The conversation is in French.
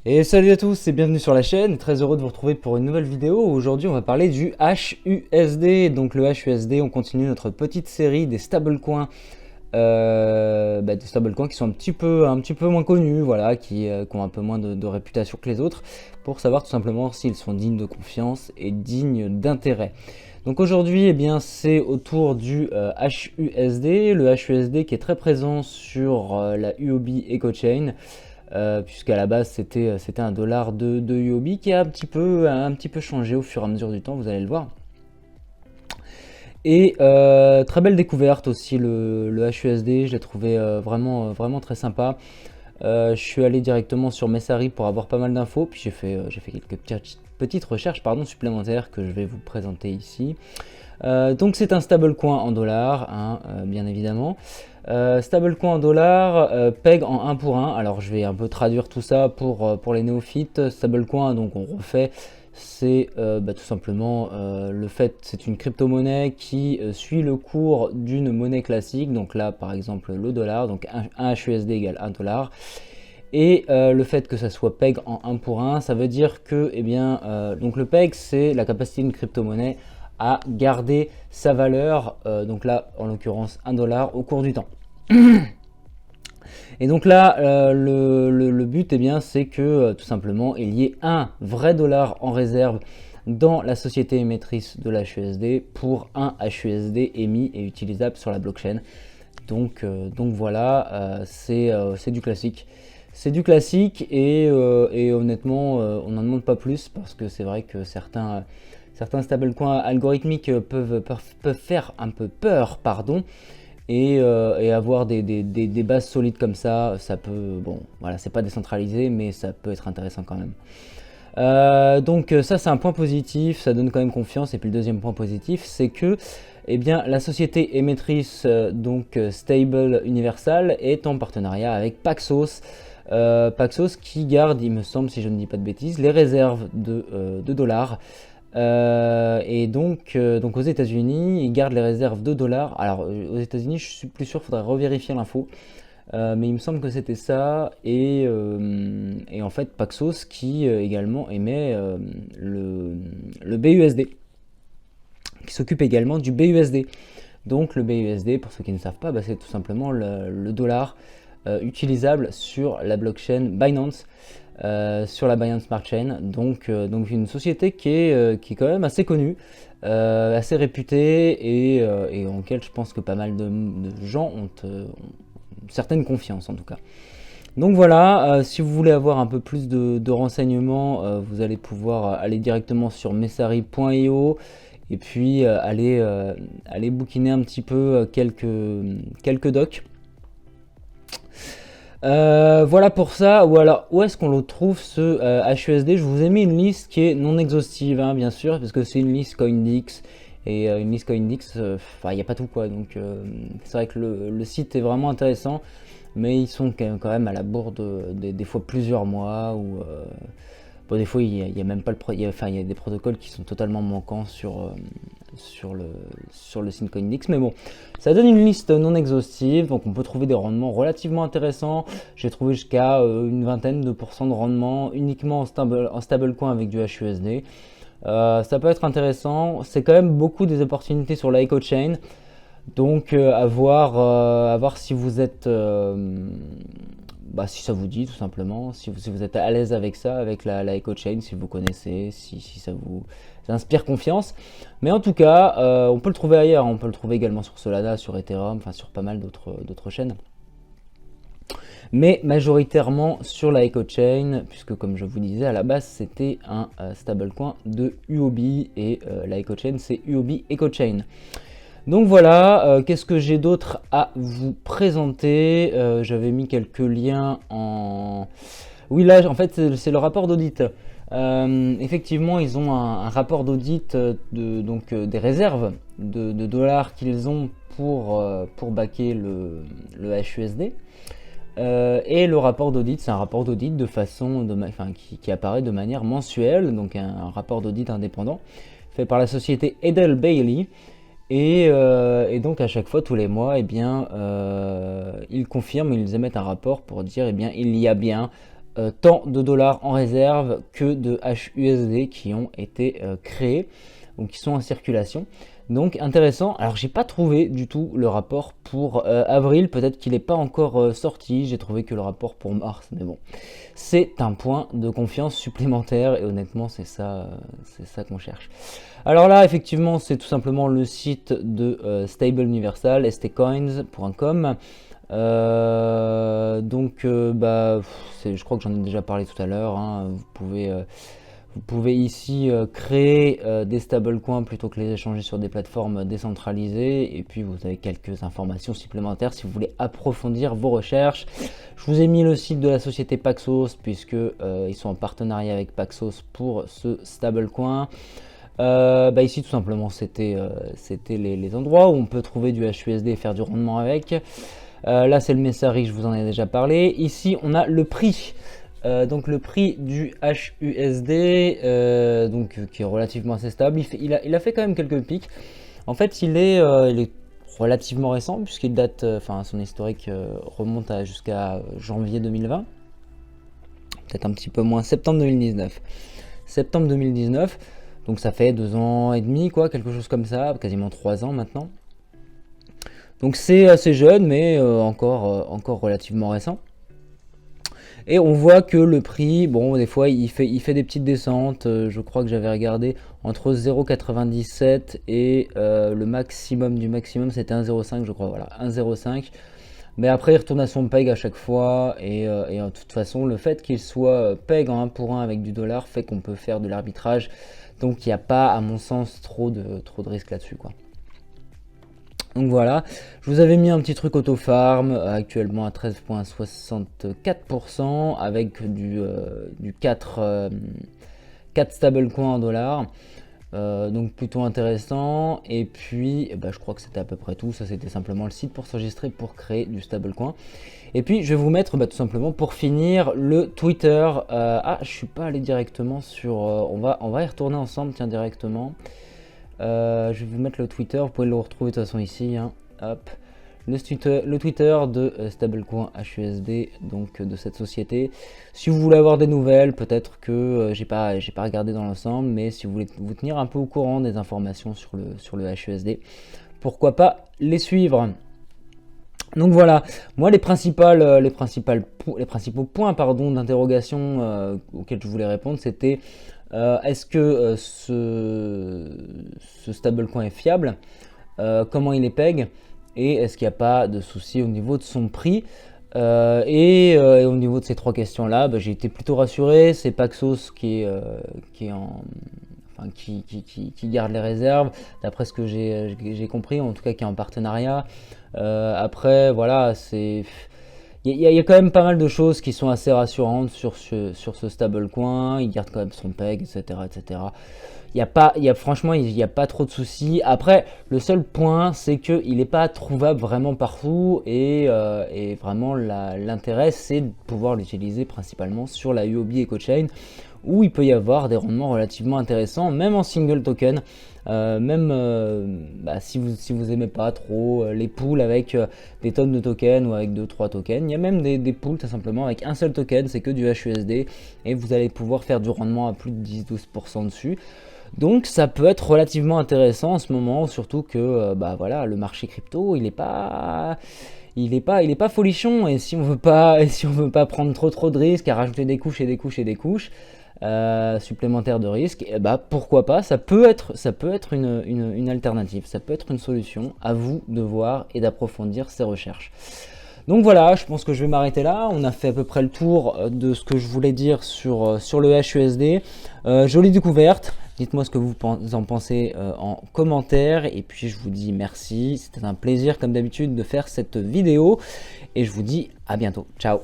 Et salut à tous et bienvenue sur la chaîne, très heureux de vous retrouver pour une nouvelle vidéo. Aujourd'hui on va parler du HUSD. Donc le HUSD, on continue notre petite série des stablecoins, des stablecoins qui sont un petit peu moins connus, voilà, qui ont un peu moins de réputation que les autres, pour savoir tout simplement s'ils sont dignes de confiance et dignes d'intérêt. Donc aujourd'hui, eh bien, c'est autour du HUSD, le HUSD qui est très présent sur la UOB EcoChain. Puisqu'à la base c'était un dollar de UOB qui a un petit peu changé au fur et à mesure du temps, vous allez le voir. Et très belle découverte aussi le HUSD, je l'ai trouvé vraiment très sympa. Je suis allé directement sur Messari pour avoir pas mal d'infos, puis j'ai fait quelques petites recherches supplémentaires que je vais vous présenter ici. Donc c'est un stablecoin en dollars, hein, bien évidemment. Stablecoin en dollars, PEG en 1 pour 1. Alors je vais un peu traduire tout ça pour les néophytes. Stablecoin, donc on refait, c'est tout simplement le fait, c'est une crypto-monnaie qui suit le cours d'une monnaie classique. Donc là par exemple le dollar, donc un HUSD égale 1 dollar. Et le fait que ça soit PEG en 1 pour 1, ça veut dire que, eh bien, donc le PEG, c'est la capacité d'une crypto-monnaie à garder sa valeur, donc là, en l'occurrence, 1 dollar au cours du temps. Et donc là, le but, eh bien, c'est que tout simplement, il y ait un vrai dollar en réserve dans la société émettrice de l'HUSD pour un HUSD émis et utilisable sur la blockchain. Donc voilà, c'est du classique. C'est du classique et honnêtement, on n'en demande pas plus parce que c'est vrai que certains stablecoins algorithmiques peuvent faire un peu peur, pardon, et avoir des bases solides comme ça peut, bon, voilà, c'est pas décentralisé, mais ça peut être intéressant quand même. Donc ça c'est un point positif, ça donne quand même confiance. Et puis le deuxième point positif, c'est que eh bien, la société émettrice Stable Universal est en partenariat avec Paxos. Paxos qui garde, il me semble, si je ne dis pas de bêtises, les réserves de dollars. Donc aux États-Unis, ils gardent les réserves de dollars. Alors aux États-Unis, je suis plus sûr, faudrait revérifier l'info. Mais il me semble que c'était ça. Et en fait, Paxos qui également émet le BUSD, qui s'occupe également du BUSD. Donc le BUSD, pour ceux qui ne savent pas, c'est tout simplement le dollar utilisable sur la blockchain Binance, sur la Binance Smart Chain. Donc une société qui est quand même assez connue, assez réputée et en laquelle je pense que pas mal de gens ont une certaine confiance en tout cas. Donc voilà, si vous voulez avoir un peu plus de renseignements, vous allez pouvoir aller directement sur messari.io et puis aller bouquiner un petit peu quelques docs. Voilà pour ça. Ou alors, où est-ce qu'on le trouve ce HUSD? Je vous ai mis une liste qui est non exhaustive, hein, bien sûr, parce que c'est une liste Coindix. Et une liste Coindix, il n'y a pas tout quoi. Donc c'est vrai que le site est vraiment intéressant, mais ils sont quand même à la bourre des fois plusieurs mois. Bon, des fois, il y a même pas il y a des protocoles qui sont totalement manquants sur le site Coindix. Mais bon, ça donne une liste non exhaustive, donc on peut trouver des rendements relativement intéressants. J'ai trouvé jusqu'à une vingtaine de pourcents de rendement uniquement en stablecoin avec du HUSD. Ça peut être intéressant. C'est quand même beaucoup des opportunités sur la EcoChain. Donc à voir si vous êtes si ça vous dit tout simplement, si vous êtes à l'aise avec ça, avec la EcoChain, si vous connaissez, si ça vous inspire confiance. Mais en tout cas, on peut le trouver ailleurs, on peut le trouver également sur Solana, sur Ethereum, enfin sur pas mal d'autres chaînes. Mais majoritairement sur la EcoChain, puisque comme je vous disais à la base c'était un stablecoin de UOB et la EcoChain c'est UOB EcoChain. Donc voilà, qu'est-ce que j'ai d'autre à vous présenter? J'avais mis quelques liens en... Oui, là, en fait, c'est le rapport d'audit. Effectivement, ils ont un rapport d'audit des réserves de dollars qu'ils ont pour backer le HUSD. Et le rapport d'audit, c'est un rapport d'audit qui apparaît de manière mensuelle, donc un rapport d'audit indépendant, fait par la société Edel Bailey. Et donc à chaque fois, tous les mois, ils confirment, ils émettent un rapport pour dire, il y a bien tant de dollars en réserve que de HUSD qui ont été créés, ou qui sont en circulation. Donc intéressant. Alors j'ai pas trouvé du tout le rapport pour avril, peut-être qu'il n'est pas encore sorti, j'ai trouvé que le rapport pour mars, mais bon, c'est un point de confiance supplémentaire et honnêtement c'est ça qu'on cherche. Alors là effectivement c'est tout simplement le site de Stable Universal, stcoins.com. Je crois que j'en ai déjà parlé tout à l'heure, hein. Vous pouvez ici créer des stablecoins plutôt que les échanger sur des plateformes décentralisées. Et puis vous avez quelques informations supplémentaires si vous voulez approfondir vos recherches. Je vous ai mis le site de la société Paxos puisque ils sont en partenariat avec Paxos pour ce stablecoin. Ici tout simplement c'était les endroits où on peut trouver du HUSD et faire du rendement avec. Là c'est le Messari, je vous en ai déjà parlé. Ici on a le prix. Donc le prix du HUSD qui est relativement assez stable. Il a fait quand même quelques pics. En fait il est relativement récent puisqu'il date, son historique remonte jusqu'à janvier 2020. Peut-être un petit peu moins, septembre 2019. Septembre 2019. Donc ça fait 2 ans et demi, quoi, quelque chose comme ça, quasiment 3 ans maintenant. Donc c'est assez jeune, mais encore relativement récent. Et on voit que le prix, bon, des fois il fait des petites descentes. Je crois que j'avais regardé entre 0,97 et le maximum du maximum, c'était 1,05, je crois. Voilà, 1,05. Mais après, il retourne à son peg à chaque fois. Et de toute façon, le fait qu'il soit peg en 1 pour 1 avec du dollar fait qu'on peut faire de l'arbitrage. Donc il n'y a pas, à mon sens, trop de risque là-dessus, quoi. Donc voilà, je vous avais mis un petit truc auto-farm, actuellement à 13,64% avec du 4 stablecoins en dollars. Donc plutôt intéressant. Et puis je crois que c'était à peu près tout. Ça c'était simplement le site pour s'enregistrer pour créer du stablecoin. Et puis je vais vous mettre tout simplement pour finir le Twitter. Je suis pas allé directement sur... on va y retourner ensemble, tiens, directement. Je vais vous mettre le Twitter, vous pouvez le retrouver de toute façon ici, hein. Hop. Le Twitter de Stablecoin HUSD, donc de cette société. Si vous voulez avoir des nouvelles, peut-être que j'ai pas regardé dans l'ensemble, mais si vous voulez vous tenir un peu au courant des informations sur le HUSD, pourquoi pas les suivre. Donc voilà, moi les principaux points d'interrogation auxquels je voulais répondre, c'était est-ce que ce stablecoin est fiable, comment il est peg, et est-ce qu'il n'y a pas de souci au niveau de son prix. Et au niveau de ces 3 questions là, j'ai été plutôt rassuré. C'est Paxos qui garde les réserves, d'après ce que j'ai compris, en tout cas qui est en partenariat. Après voilà, il y a quand même pas mal de choses qui sont assez rassurantes sur ce stablecoin. Il garde quand même son peg, etc. Franchement, il n'y a pas trop de soucis. Après, le seul point, c'est qu'il n'est pas trouvable vraiment partout. Et vraiment, l'intérêt, c'est de pouvoir l'utiliser principalement sur la UOB EcoChain, où il peut y avoir des rendements relativement intéressants, même en single token. Si vous aimez pas trop les pools avec des tonnes de tokens ou avec 2-3 tokens, il y a même des pools tout simplement avec un seul token, c'est que du HUSD, et vous allez pouvoir faire du rendement à plus de 10-12% dessus. Donc ça peut être relativement intéressant en ce moment, surtout que le marché crypto il est pas folichon, et si on veut pas prendre trop de risques à rajouter des couches et des couches et des couches supplémentaires de risque, pourquoi pas, ça peut être une alternative, ça peut être une solution. À vous de voir et d'approfondir ces recherches. Donc voilà, je pense que je vais m'arrêter là. On a fait à peu près le tour de ce que je voulais dire sur le HUSD. Jolie découverte. Dites-moi ce que vous en pensez en commentaire. Et puis je vous dis merci. C'était un plaisir comme d'habitude de faire cette vidéo. Et je vous dis à bientôt. Ciao.